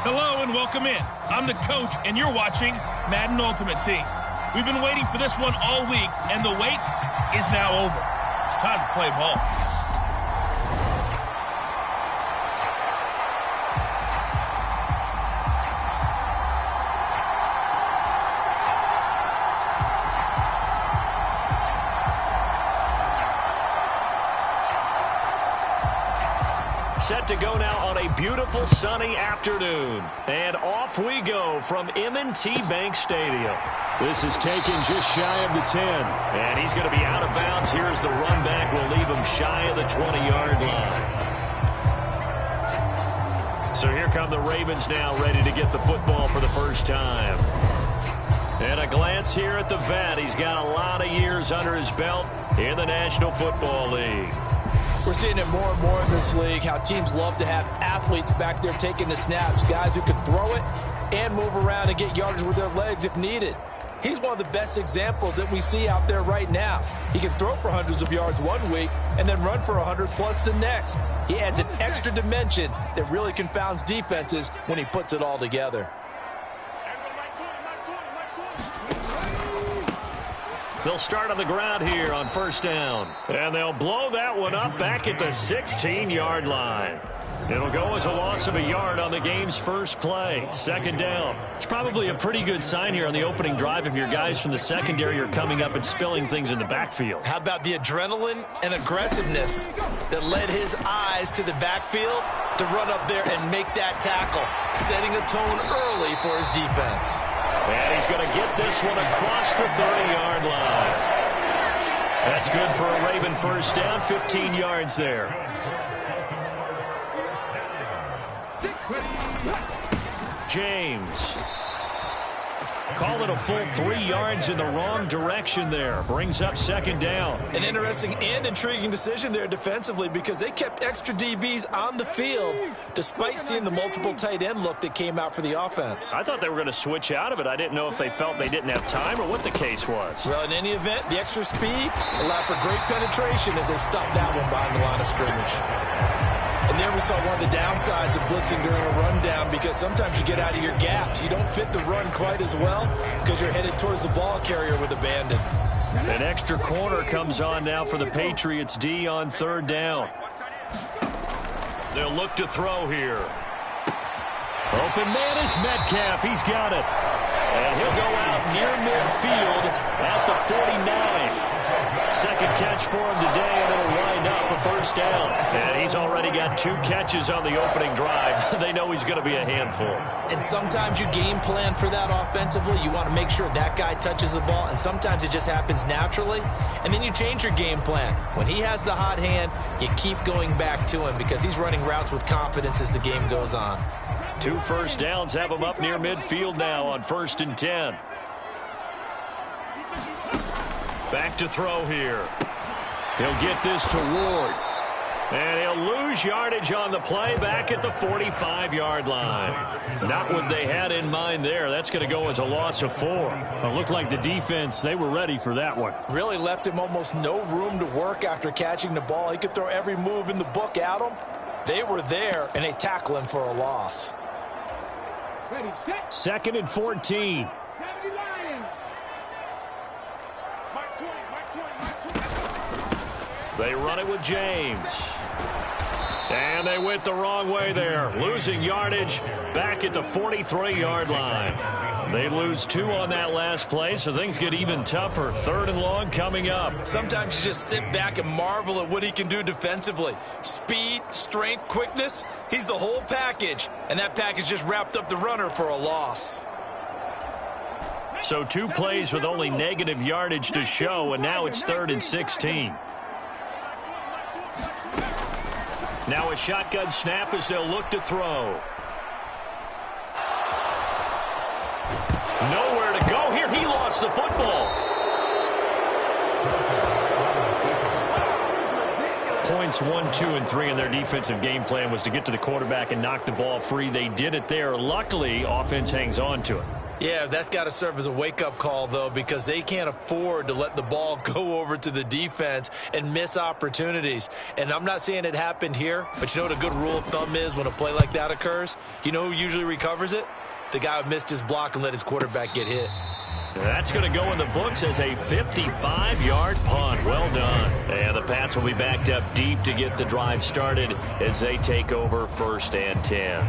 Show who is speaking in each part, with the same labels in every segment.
Speaker 1: Hello and welcome in. I'm the coach, and you're watching Madden Ultimate Team. We've been waiting for this one all week, and the wait is now over. It's time to play ball.
Speaker 2: Set to go now on a beautiful sunny afternoon. And off we go from M&T Bank Stadium. This is taken just shy of the 10. And he's going to be out of bounds. Here's the run back. We'll leave him shy of the 20-yard line. So here come the Ravens now, ready to get the football for the first time. And a glance here at the vet. He's got a lot of years under his belt in the National Football League.
Speaker 3: We're seeing it more and more in this league, how teams love to have athletes back there taking the snaps, guys who can throw it and move around and get yardage with their legs if needed. He's one of the best examples that we see out there right now. He can throw for hundreds of yards one week and then run for 100+ the next. He adds an extra dimension that really confounds defenses when he puts it all together.
Speaker 2: They'll start on the ground here on first down. And they'll blow that one up back at the 16-yard line. It'll go as a loss of a yard on the game's first play. Second down. It's probably a pretty good sign here on the opening drive if your guys from the secondary are coming up and spilling things in the backfield.
Speaker 3: How about the adrenaline and aggressiveness that led his eyes to the backfield to run up there and make that tackle, setting a tone early for his defense.
Speaker 2: And he's going to get this one across the 30-yard line. That's good for a Raven first down, 15 yards there. James. Call it a full 3 yards in the wrong direction there. Brings up second down.
Speaker 3: An interesting and intriguing decision there defensively because they kept extra DBs on the field despite seeing the multiple tight end look that came out for the offense.
Speaker 2: I thought they were going to switch out of it. I didn't know if they felt they didn't have time or what the case was.
Speaker 3: Well, in any event, the extra speed allowed for great penetration as they stopped that one behind the line of scrimmage. And there we saw one of the downsides of blitzing during a rundown because sometimes you get out of your gaps. You don't fit the run quite as well because you're headed towards the ball carrier with abandon.
Speaker 2: An extra corner comes on now for the Patriots D on third down. They'll look to throw here. Open man is Metcalf. He's got it. And he'll go out near midfield at the 49. Second catch for him today, and it'll wind up a first down. And he's already got 2 catches on the opening drive. They know he's going to be a handful.
Speaker 3: And sometimes you game plan for that offensively. You want to make sure that guy touches the ball, and sometimes it just happens naturally. And then you change your game plan. When he has the hot hand, you keep going back to him because he's running routes with confidence as the game goes on.
Speaker 2: 2 first downs have him up near midfield now on 1st and 10. Back to throw here. He'll get this to Ward. And he'll lose yardage on the play back at the 45-yard line. Not what they had in mind there. That's going to go as a loss of 4. It looked like the defense, they were ready for that one.
Speaker 3: Really left him almost no room to work after catching the ball. He could throw every move in the book at him. They were there, and they tackle him for a loss.
Speaker 2: 2nd and 14. They run it with James. And they went the wrong way there. Losing yardage back at the 43-yard line. They lose 2 on that last play, so things get even tougher. 3rd and long coming up.
Speaker 3: Sometimes you just sit back and marvel at what he can do defensively. Speed, strength, quickness. He's the whole package. And that package just wrapped up the runner for a loss.
Speaker 2: So 2 plays with only negative yardage to show, and now it's 3rd and 16. Now a shotgun snap as they'll look to throw. Nowhere to go here. He lost the football. Points 1, 2, and 3 in their defensive game plan was to get to the quarterback and knock the ball free. They did it there. Luckily, offense hangs on to it.
Speaker 3: Yeah, that's got to serve as a wake-up call, though, because they can't afford to let the ball go over to the defense and miss opportunities. And I'm not saying it happened here, but you know what a good rule of thumb is when a play like that occurs? You know who usually recovers it? The guy who missed his block and let his quarterback get hit.
Speaker 2: That's going to go in the books as a 55-yard punt. Well done. And the Pats will be backed up deep to get the drive started as they take over 1st and 10.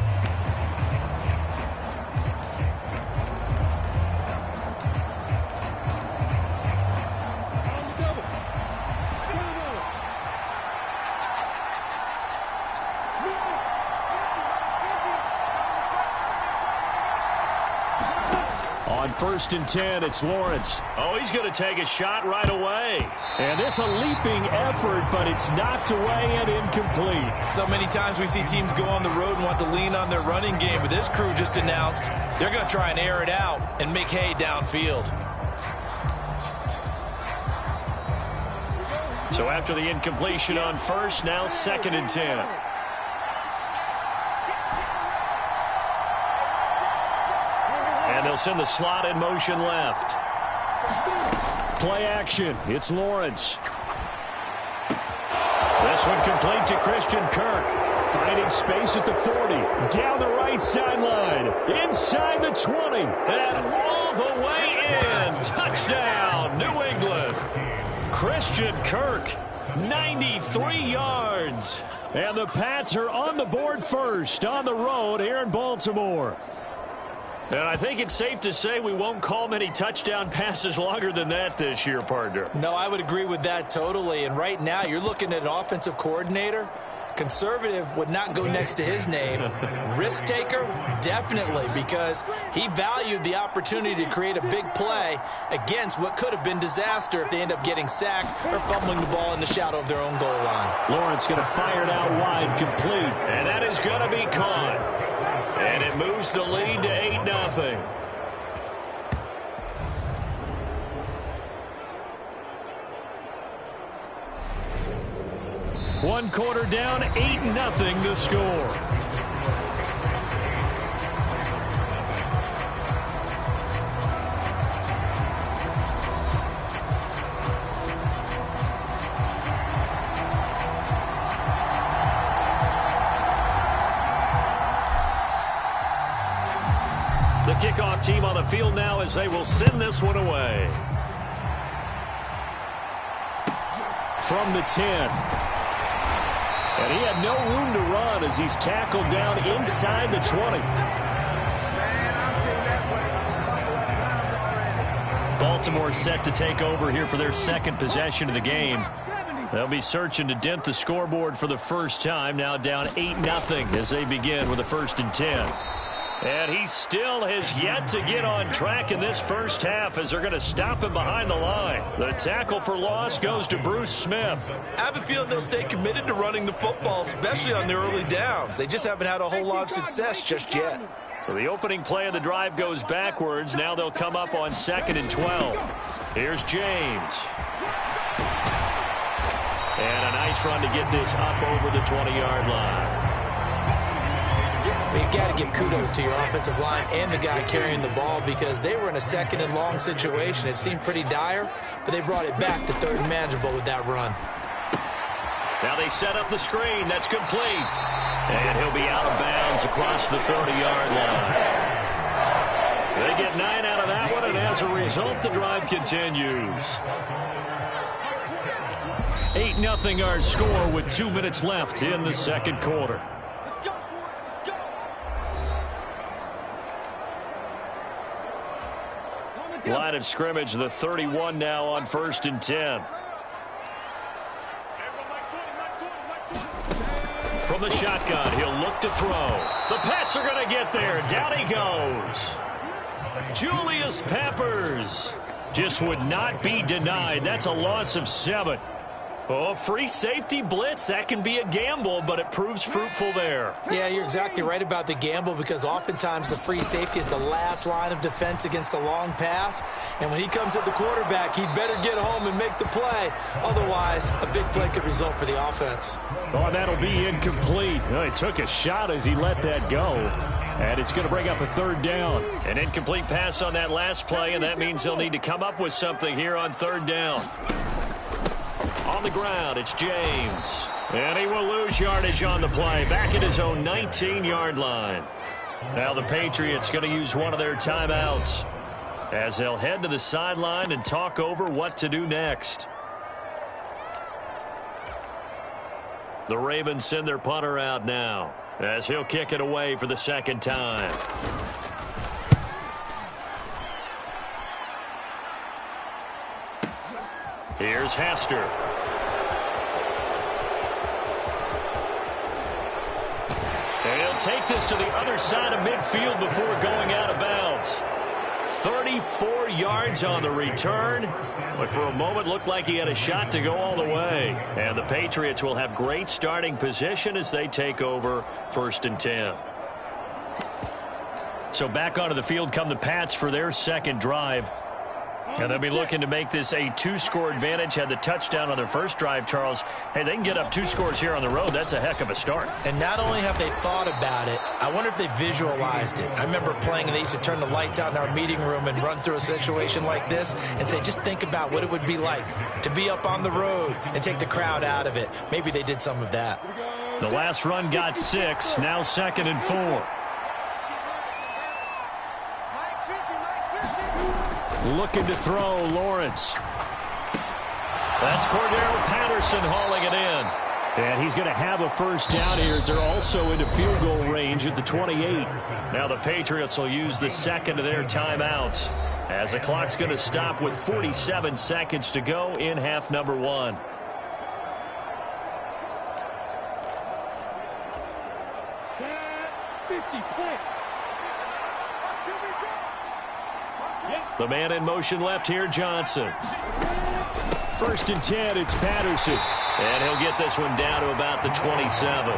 Speaker 2: On 1st and 10, it's Lawrence. Oh, he's going to take a shot right away. And this a leaping effort, but it's knocked away and incomplete.
Speaker 3: So many times we see teams go on the road and want to lean on their running game, but this crew just announced they're going to try and air it out and make hay downfield.
Speaker 2: So after the incompletion on 1st, now 2nd and 10. And they'll send the slot in motion left. Play action. It's Lawrence. This one complete to Christian Kirk. Finding space at the 40. Down the right sideline. Inside the 20. And all the way in. Touchdown, New England. Christian Kirk, 93 yards. And the Pats are on the board first on the road here in Baltimore. And I think it's safe to say we won't call many touchdown passes longer than that this year, partner.
Speaker 3: No, I would agree with that totally. And right now, you're looking at an offensive coordinator. Conservative would not go next to his name. Risk taker, definitely, because he valued the opportunity to create a big play against what could have been disaster if they end up getting sacked or fumbling the ball in the shadow of their own goal line.
Speaker 2: Lawrence going to fire it out wide, complete. And that is going to be caught. And it moves the lead to 8-0. One quarter down, 8-0 the score. The kickoff team on the field now as they will send this one away. From the 10. And he had no room to run as he's tackled down inside the 20. Baltimore set to take over here for their second possession of the game. They'll be searching to dent the scoreboard for the first time, now down 8-0 as they begin with a 1st and 10. And he still has yet to get on track in this first half as they're going to stop him behind the line. The tackle for loss goes to Bruce Smith.
Speaker 3: I have a feeling they'll stay committed to running the football, especially on their early downs. They just haven't had a whole lot of success just yet.
Speaker 2: So the opening play of the drive goes backwards. Now they'll come up on 2nd and 12. Here's James. And a nice run to get this up over the 20-yard line.
Speaker 3: You've got to give kudos to your offensive line and the guy carrying the ball because they were in a 2nd and long situation. It seemed pretty dire, but they brought it back to 3rd and manageable with that run.
Speaker 2: Now they set up the screen. That's complete. And he'll be out of bounds across the 30-yard line. They get 9 out of that one, and as a result, the drive continues. 8-0 our score with 2 minutes left in the second quarter. Line of scrimmage, the 31 now on 1st and 10. From the shotgun, he'll look to throw. The Pats are going to get there. Down he goes. Julius Peppers just would not be denied. That's a loss of 7. Oh, free safety blitz, that can be a gamble, but it proves fruitful there.
Speaker 3: Yeah, you're exactly right about the gamble because oftentimes the free safety is the last line of defense against a long pass. And when he comes at the quarterback, he'd better get home and make the play. Otherwise, a big play could result for the offense.
Speaker 2: Oh, that'll be incomplete. Well, he took a shot as he let that go. And it's going to bring up a third down. An incomplete pass on that last play, and that means they'll need to come up with something here on third down. On the ground, it's James. And he will lose yardage on the play, back at his own 19-yard line. Now the Patriots going to use one of their timeouts as they'll head to the sideline and talk over what to do next. The Ravens send their punter out now as he'll kick it away for the second time. Here's Hester. And he'll take this to the other side of midfield before going out of bounds. 34 yards on the return, but for a moment looked like he had a shot to go all the way. And the Patriots will have great starting position as they take over 1st and 10. So back onto the field come the Pats for their second drive. And they'll be looking to make this a 2-score advantage. Had the touchdown on their first drive, Charles. Hey, they can get up 2 scores here on the road. That's a heck of a start.
Speaker 3: And not only have they thought about it, I wonder if they visualized it. I remember playing, and they used to turn the lights out in our meeting room and run through a situation like this and say, just think about what it would be like to be up on the road and take the crowd out of it. Maybe they did some of that.
Speaker 2: The last run got 6. Now 2nd and 4. Looking to throw, Lawrence. That's Cordero Patterson hauling it in. And he's going to have a first down here as they're also into field goal range at the 28. Now the Patriots will use the second of their timeouts as the clock's going to stop with 47 seconds to go in half number 1. The man in motion left here, Johnson. 1st and 10, it's Patterson. And he'll get this one down to about the 27.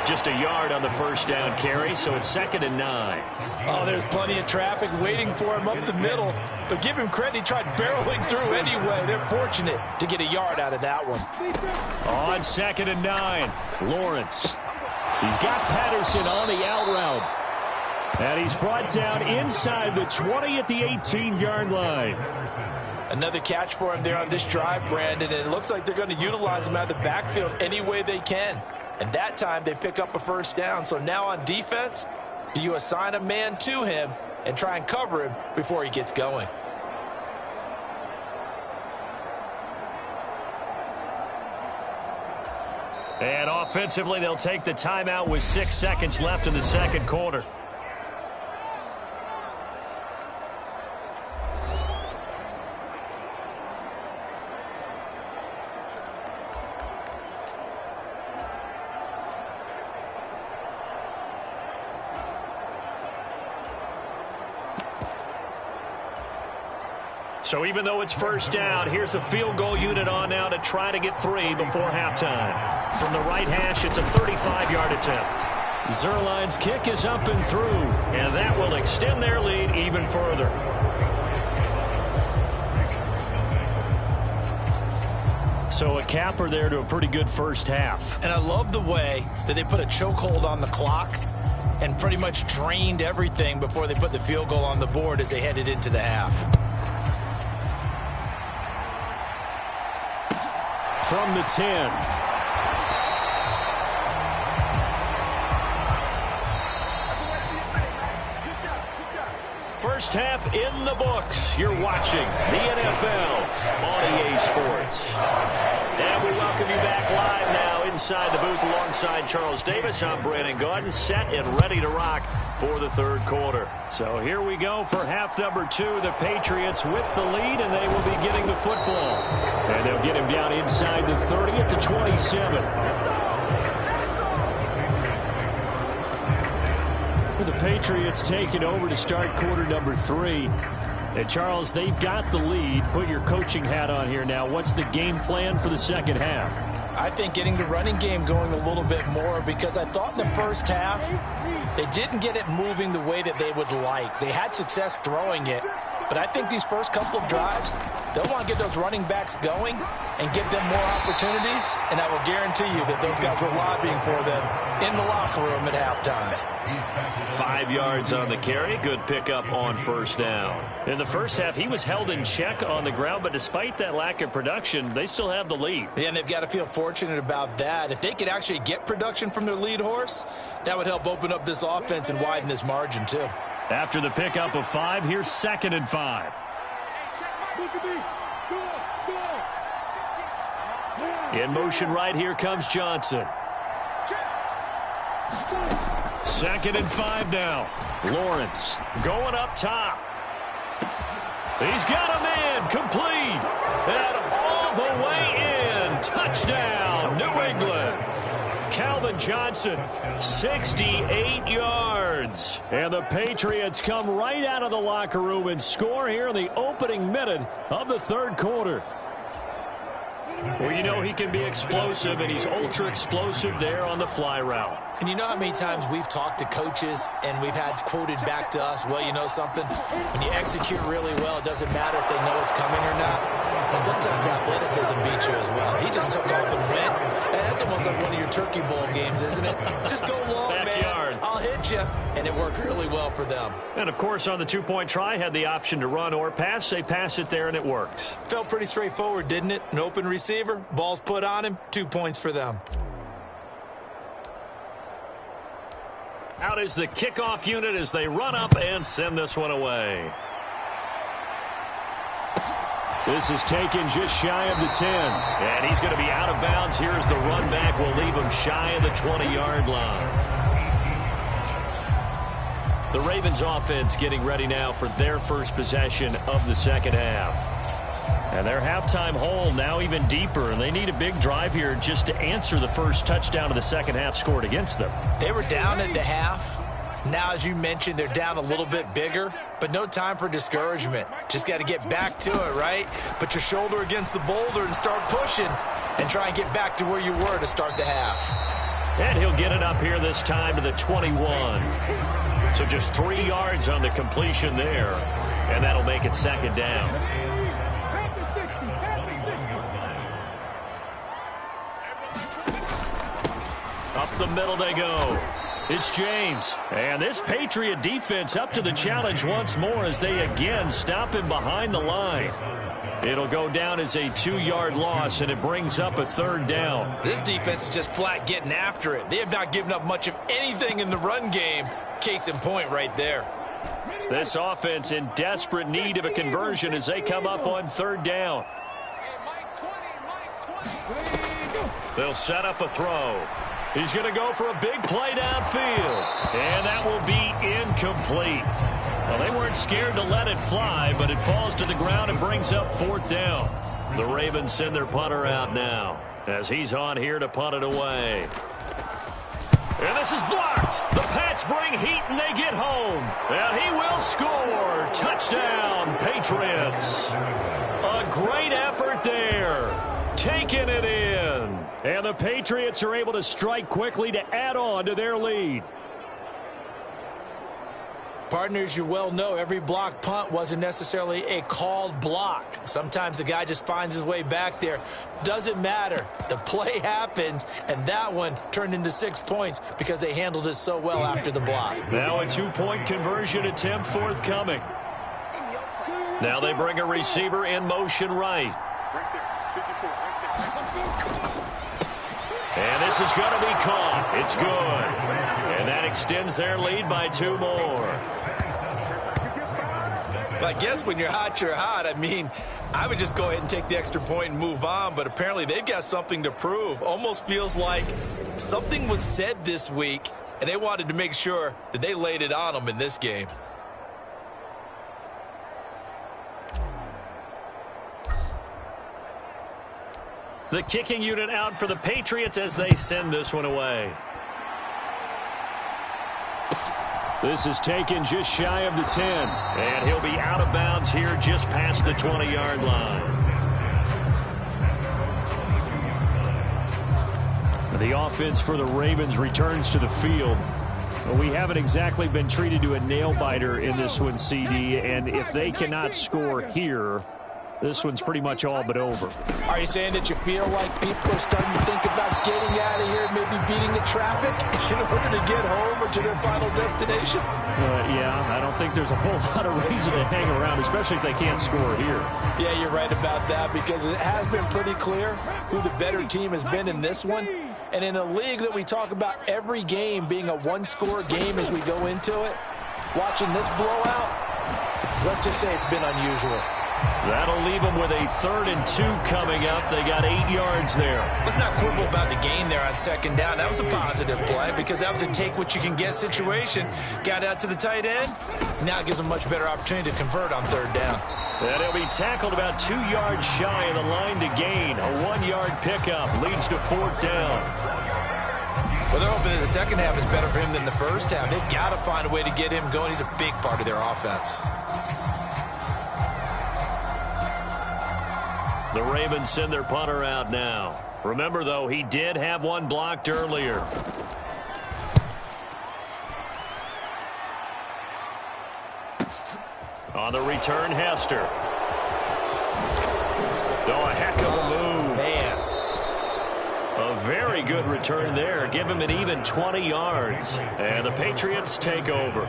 Speaker 2: Just a yard on the first down carry, so it's 2nd and 9.
Speaker 3: Oh, there's plenty of traffic waiting for him up the middle. But give him credit, he tried barreling through anyway. They're fortunate to get a yard out of that one.
Speaker 2: On 2nd and 9, Lawrence. He's got Patterson on the out route. And he's brought down inside the 20 at the 18-yard line.
Speaker 3: Another catch for him there on this drive, Brandon, and it looks like they're going to utilize him out of the backfield any way they can. And that time they pick up a first down. So now on defense, do you assign a man to him and try and cover him before he gets going?
Speaker 2: And offensively, they'll take the timeout with 6 seconds left in the second quarter. So even though it's first down, here's the field goal unit on now to try to get 3 before halftime. From the right hash, it's a 35-yard attempt. Zerline's kick is up and through, and that will extend their lead even further. So a capper there to a pretty good first half.
Speaker 3: And I love the way that they put a chokehold on the clock and pretty much drained everything before they put the field goal on the board as they headed into the half.
Speaker 2: From the 10. First half in the books. You're watching the NFL on EA Sports. And we welcome you back live now inside the booth alongside Charles Davis. I'm Brandon Gaudin, set and ready to rock for the third quarter. So here we go for half number 2. The Patriots with the lead, and they will be getting the football. And they'll get him down inside the 30 at the 27. The Patriots taking over to start quarter number 3. And Charles, they've got the lead. Put your coaching hat on here now. What's the game plan for the second half?
Speaker 3: I think getting the running game going a little bit more, because I thought in the first half they didn't get it moving the way that they would like. They had success throwing it, but I think these first couple of drives, They'll want to get those running backs going and give them more opportunities, and I will guarantee you that those guys were lobbying for them in the locker room at halftime.
Speaker 2: 5 yards on the carry. Good pickup on first down. In the first half, he was held in check on the ground, but despite that lack of production, they still have the lead.
Speaker 3: Yeah, and they've got to feel fortunate about that. If they could actually get production from their lead horse, that would help open up this offense and widen this margin too.
Speaker 2: After the pickup of 5, here's 2nd and 5. In motion right, here comes Johnson. 2nd and 5 now. Lawrence going up top. He's got him in, complete, and all the way in. Touchdown, New England. Calvin Johnson, 68 yards. And the Patriots come right out of the locker room and score here in the opening minute of the third quarter. Well, you know he can be explosive, and he's ultra-explosive there on the fly route.
Speaker 3: And you know how many times we've talked to coaches and we've had quoted back to us, well, you know something? When you execute really well, it doesn't matter if they know it's coming or not. Well, sometimes athleticism beats you as well. He just took off and went. And that's almost like one of your Turkey Bowl games, isn't it? Just go long,
Speaker 2: Backyard.
Speaker 3: man. I'll hit you. And it worked really well for them.
Speaker 2: And, of course, on the two-point try, had the option to run or pass. They pass it there, and it works.
Speaker 3: Felt pretty straightforward, didn't it? An open receiver, ball's put on him, 2 points for them.
Speaker 2: Out is the kickoff unit as they run up and send this one away. This is taken just shy of the 10. And he's going to be out of bounds. Here's the run back. Will leave him shy of the 20-yard line. The Ravens offense getting ready now for their first possession of the second half. And their halftime hole now even deeper, and they need a big drive here just to answer the first touchdown of the second half scored against them.
Speaker 3: They were down at the half. Now, as you mentioned, they're down a little bit bigger, but no time for discouragement. Just got to get back to it, right? Put your shoulder against the boulder and start pushing and try and get back to where you were to start the half.
Speaker 2: And he'll get it up here this time to the 21. So just 3 yards on the completion there, and that'll make it second down. Up the middle they go. It's James. And this Patriot defense up to the challenge once more as they again stop him behind the line. It'll go down as a 2-yard loss, and it brings up a third down.
Speaker 3: This defense is just flat getting after it. They have not given up much of anything in the run game. Case in point right there.
Speaker 2: This offense in desperate need of a conversion as they come up on third down. They'll set up a throw. He's going to go for a big play downfield. And that will be incomplete. Well, they weren't scared to let it fly, but it falls to the ground and brings up fourth down. The Ravens send their punter out now as he's on here to punt it away. And this is blocked. The Pats bring heat and they get home. And he will score. Touchdown, Patriots. A great effort there. Taking it in. And the Patriots are able to strike quickly to add on to their lead.
Speaker 3: Partners, you well know every block punt wasn't necessarily a called block. Sometimes the guy just finds his way back there. Doesn't matter. The play happens, and that one turned into 6 points because they handled it so well after the block.
Speaker 2: Now a 2-point conversion attempt forthcoming. Now they bring a receiver in motion right. And this is going to be caught. It's good. And that extends their lead by 2 more.
Speaker 3: Well, I guess when you're hot, you're hot. I mean, I would just go ahead and take the extra point and move on, but apparently they've got something to prove. Almost feels like something was said this week, and they wanted to make sure that they laid it on them in this game.
Speaker 2: The kicking unit out for the Patriots as they send this one away. This is taken just shy of the 10. And he'll be out of bounds here just past the 20-yard line. The offense for the Ravens returns to the field. We haven't exactly been treated to a nail-biter in this one, CD. And if they cannot score here, this one's pretty much all but over.
Speaker 3: Are you saying that you feel like people are starting to think about getting out of here, maybe beating the traffic in order to get home or to their final destination?
Speaker 2: Yeah, I don't think there's a whole lot of reason to hang around, especially if they can't score here.
Speaker 3: Yeah, you're right about that, because it has been pretty clear who the better team has been in this one. And in a league that we talk about every game being a one-score game as we go into it, watching this blowout, let's just say it's been unusual.
Speaker 2: That'll leave them with a 3rd and 2 coming up. They got 8 yards there.
Speaker 3: Let's not quibble about the gain there on 2nd down. That was a positive play because that was a take-what-you-can-get situation. Got out to the tight end. Now it gives them a much better opportunity to convert on 3rd down.
Speaker 2: And he'll be tackled about 2 yards shy of the line to gain. A 1-yard pickup leads to 4th down.
Speaker 3: Well, they're hoping that the second half is better for him than the first half. They've got to find a way to get him going. He's a big part of their offense.
Speaker 2: The Ravens send their punter out now. Remember, though, he did have one blocked earlier. On the return, Hester. Oh, a heck of a move.
Speaker 3: Man.
Speaker 2: A very good return there. Give him an even 20 yards. And the Patriots take over.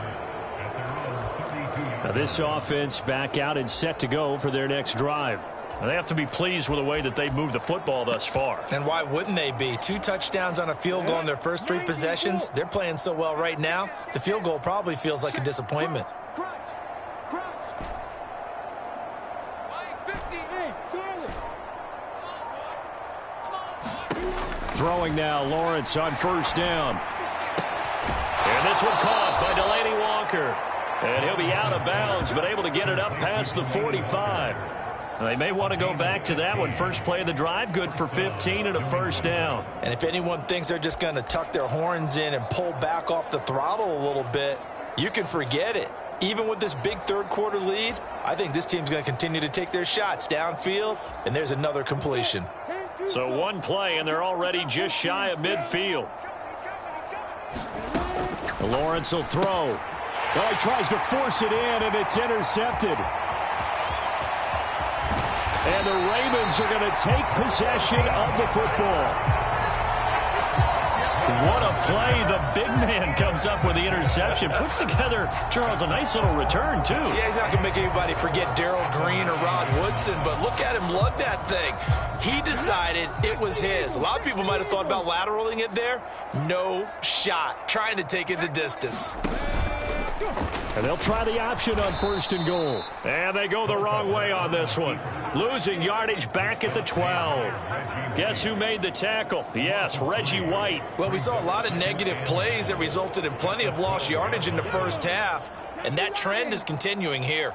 Speaker 2: Now this offense back out and set to go for their next drive. Now they have to be pleased with the way that they've moved the football thus far.
Speaker 3: And why wouldn't they be? 2 touchdowns on a field goal in their first 3 possessions. They're playing so well right now, the field goal probably feels like a disappointment.
Speaker 2: Throwing now, Lawrence on 1st down. And this one caught by Delaney Walker. And he'll be out of bounds, but able to get it up past the 45. They may want to go back to that one. First play of the drive, good for 15 and a 1st down.
Speaker 3: And if anyone thinks they're just going to tuck their horns in and pull back off the throttle a little bit, you can forget it. Even with this big 3rd quarter lead, I think this team's going to continue to take their shots downfield, and there's another completion.
Speaker 2: So one play, and they're already just shy of midfield. Lawrence will throw. Oh, he tries to force it in, and it's intercepted. And the Ravens are going to take possession of the football. What a play. The big man comes up with the interception. Puts together, Charles, a nice little return, too.
Speaker 3: Yeah, he's not going to make anybody forget Darrell Green or Rod Woodson, but look at him lug that thing. He decided it was his. A lot of people might have thought about lateraling it there. No shot. Trying to take it the distance.
Speaker 2: And they'll try the option on 1st and goal. And they go the wrong way on this one. Losing yardage back at the 12. Guess who made the tackle? Yes, Reggie White.
Speaker 3: Well, we saw a lot of negative plays that resulted in plenty of lost yardage in the first half. And that trend is continuing here.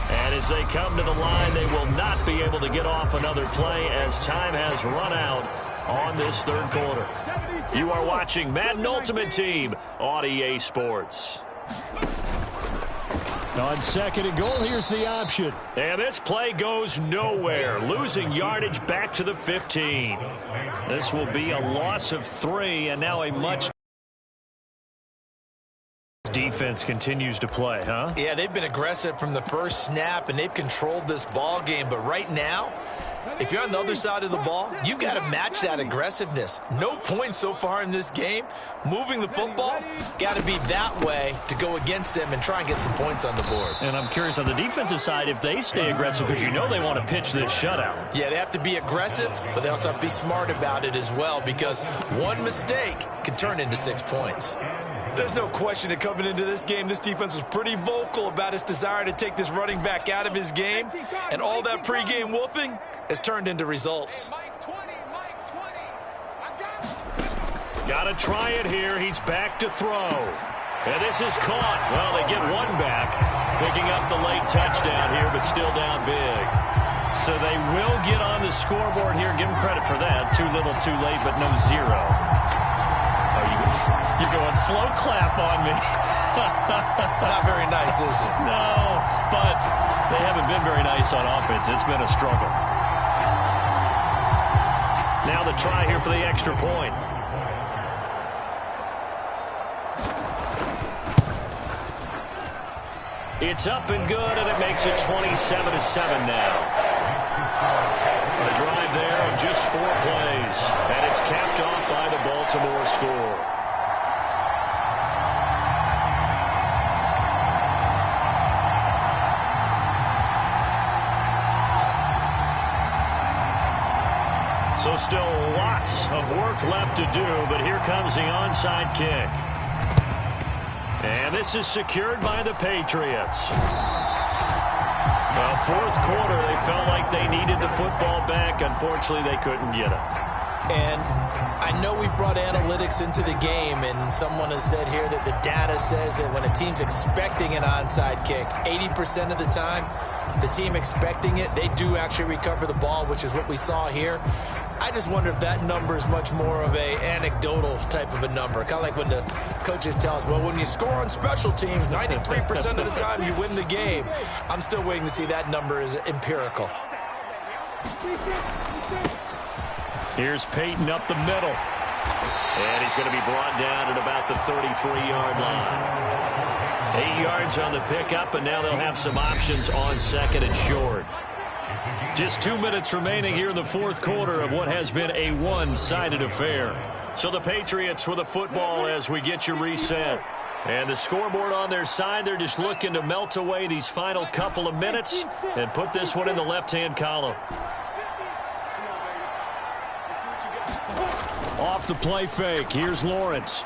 Speaker 2: And as they come to the line, they will not be able to get off another play as time has run out on this 3rd quarter. You are watching Madden Ultimate Team on EA Sports. On 2nd and goal, here's the option. And this play goes nowhere. Losing yardage back to the 15. This will be a loss of 3, and now a much defense continues to play, huh?
Speaker 3: Yeah, they've been aggressive from the first snap, and they've controlled this ball game. But right now, if you're on the other side of the ball, you've got to match that aggressiveness. No points so far in this game. Moving the football, got to be that way to go against them and try and get some points on the board.
Speaker 2: And I'm curious on the defensive side if they stay aggressive, because you know they want to pitch this shutout.
Speaker 3: Yeah, they have to be aggressive, but they also have to be smart about it as well, because one mistake can turn into 6 points. There's no question that coming into this game, this defense was pretty vocal about its desire to take this running back out of his game, and all that pregame wolfing has turned into results.
Speaker 2: Got to try it here. He's back to throw. And this is caught. Well, they get one back, picking up the late touchdown here, but still down big. So they will get on the scoreboard here. Give them credit for that. Too little, too late, but no 0. You're going slow clap on me.
Speaker 3: Not very nice, is it?
Speaker 2: No, but they haven't been very nice on offense. It's been a struggle. Now the try here for the extra point. It's up and good, and it makes it 27-7 now. A drive there of just 4 plays, and it's capped off by the Baltimore score. So still lots of work left to do, but here comes the onside kick. And this is secured by the Patriots. Well, fourth quarter, they felt like they needed the football back. Unfortunately, they couldn't get it.
Speaker 3: And I know we brought analytics into the game, and someone has said here that the data says that when a team's expecting an onside kick, 80% of the time, the team expecting it, they do actually recover the ball, which is what we saw here. I just wonder if that number is much more of a anecdotal type of a number. Kind of like when the coaches tell us, well, when you score on special teams, 93% of the time you win the game. I'm still waiting to see that number is empirical.
Speaker 2: Here's Peyton up the middle. And he's going to be brought down at about the 33-yard line. 8 yards on the pickup, and now they'll have some options on second and short. Just 2 minutes remaining here in the fourth quarter of what has been a one-sided affair. So the Patriots with the football as we get you reset. And the scoreboard on their side, they're just looking to melt away these final couple of minutes and put this one in the left-hand column. Off the play fake, here's Lawrence.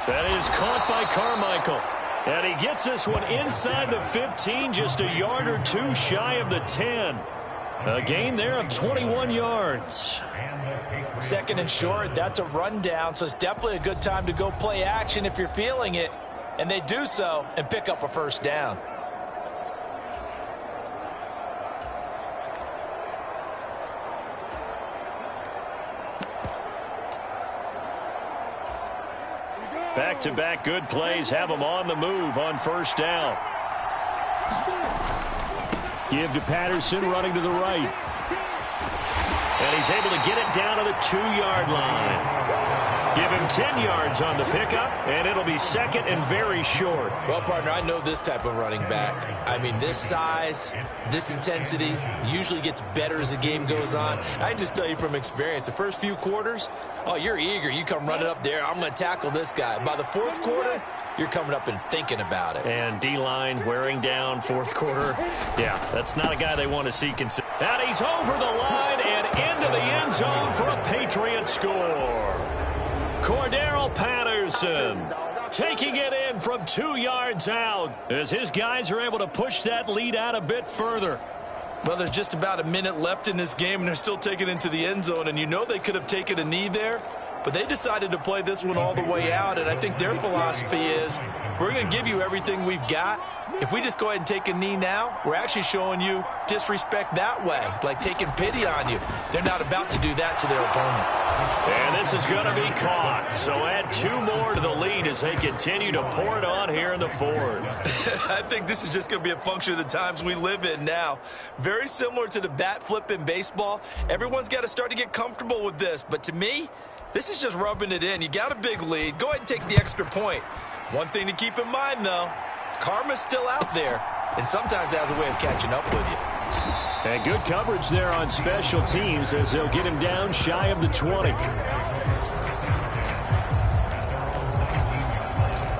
Speaker 2: That is caught by Carmichael. And he gets this one inside the 15, just a yard or two shy of the 10. A gain there of 21 yards.
Speaker 3: Second and short, that's a rundown, so it's definitely a good time to go play action if you're feeling it. And they do so and pick up a first down.
Speaker 2: Back-to-back good plays have them on the move on first down. Give to Patterson, running to the right. And he's able to get it down to the 2-yard line. Give him 10 yards on the pickup, and it'll be second and very short.
Speaker 3: Well, partner, I know this type of running back. I mean, this size, this intensity usually gets better as the game goes on. I just tell you from experience, the first few quarters, oh, you're eager. You come running up there, I'm going to tackle this guy. By the fourth quarter, you're coming up and thinking about it.
Speaker 2: And D-line wearing down fourth quarter. Yeah, that's not a guy they want to see. And he's over the line and into the end zone for a Patriot score. Cordero Patterson taking it in from 2 yards out as his guys are able to push that lead out a bit further.
Speaker 3: Well, there's just about a minute left in this game, and they're still taking it into the end zone. And you know they could have taken a knee there, but they decided to play this one all the way out. And I think their philosophy is, we're going to give you everything we've got. If we just go ahead and take a knee now, we're actually showing you disrespect that way, like taking pity on you. They're not about to do that to their opponent.
Speaker 2: And this is going to be caught. So add 2 more to the lead as they continue to pour it on here in the fourth.
Speaker 3: I think this is just going to be a function of the times we live in now. Very similar to the bat flip in baseball. Everyone's got to start to get comfortable with this. But to me, this is just rubbing it in. You got a big lead. Go ahead and take the extra point. One thing to keep in mind, though, karma's still out there, and sometimes it has a way of catching up with you.
Speaker 2: And good coverage there on special teams as they'll get him down shy of the 20.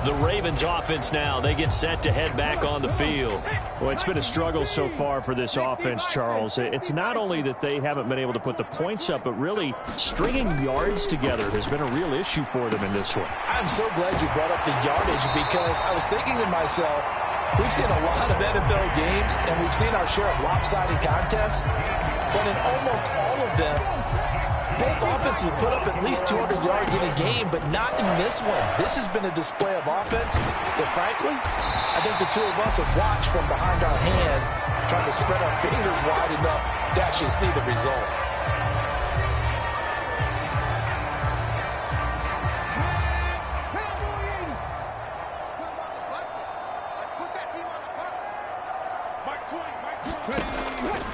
Speaker 2: The Ravens offense now, they get set to head back on the field.
Speaker 4: Well, it's been a struggle so far for this offense, Charles. It's not only that they haven't been able to put the points up, but really stringing yards together has been a real issue for them in this one.
Speaker 3: I'm so glad you brought up the yardage because I was thinking to myself, we've seen a lot of NFL games and we've seen our share of lopsided contests, but in almost all of them, both offenses have put up at least 200 yards in a game, but not in this one. This has been a display of offense that, frankly, I think the two of us have watched from behind our hands, trying to spread our fingers wide enough to actually see the result.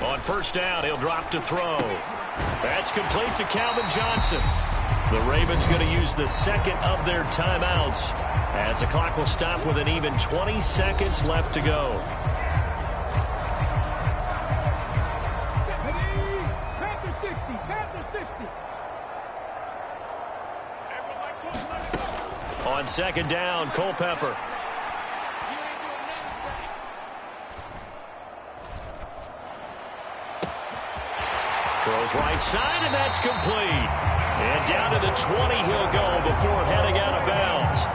Speaker 2: On first down, he'll drop to throw. That's complete to Calvin Johnson. The Ravens going to use the second of their timeouts as the clock will stop with an even 20 seconds left to go. On second down, Culpepper. Throws right side, and that's complete. And down to the 20 he'll go before heading out of bounds.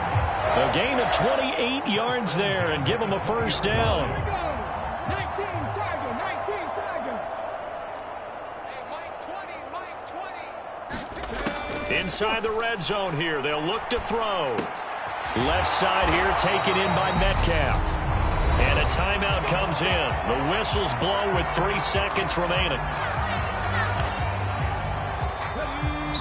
Speaker 2: A gain of 28 yards there and give him a first down. Inside the red zone here, they'll look to throw. Left side here taken in by Metcalf. And a timeout comes in. The whistles blow with 3 seconds remaining.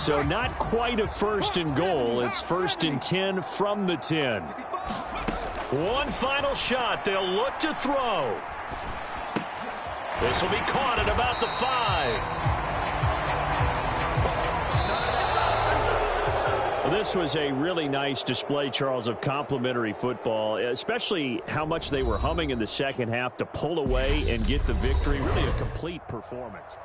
Speaker 4: So not quite a first and goal. It's first and 10 from the 10.
Speaker 2: One final shot. They'll look to throw. This will be caught at about the 5.
Speaker 4: This was a really nice display, Charles, of complimentary football, especially how much they were humming in the second half to pull away and get the victory. Really a complete performance.